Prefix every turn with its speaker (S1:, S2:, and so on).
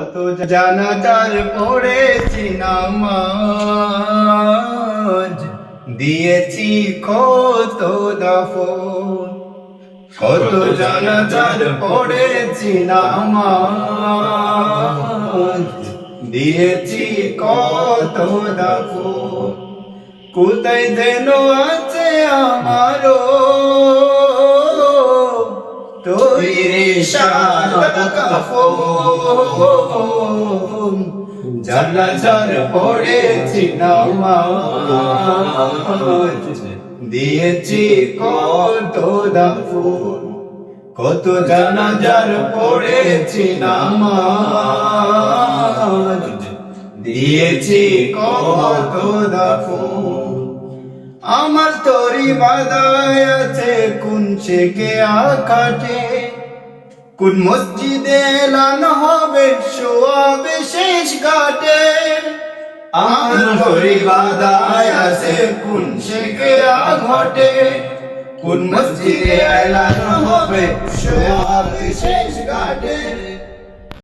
S1: কত জানাজার পড়েছি নামাজ, দিয়েছি কত দাফন। কত জানাজার পড়েছি নামাজ, দিয়েছি কত দাফন। কোথায় যেন আছে আমারও তৈরি সাদা কাফন। জানাজার পড়েছি নামাজ, দিয়েছি কত দাফন। কত জানাজার পড়েছি নামাজ, দিয়েছি কত দাফন। আমার তরি বাদায় আছে কোন শেখে আকাটে, কোন মসজিদে এলান হবে শোয়াবে শেষ ঘাটে। আমার তরি বাদায় আছে কোন শেখে আঘটে, কোন মসজিদে এলান হবে শোয়াবে শেষ ঘাটে।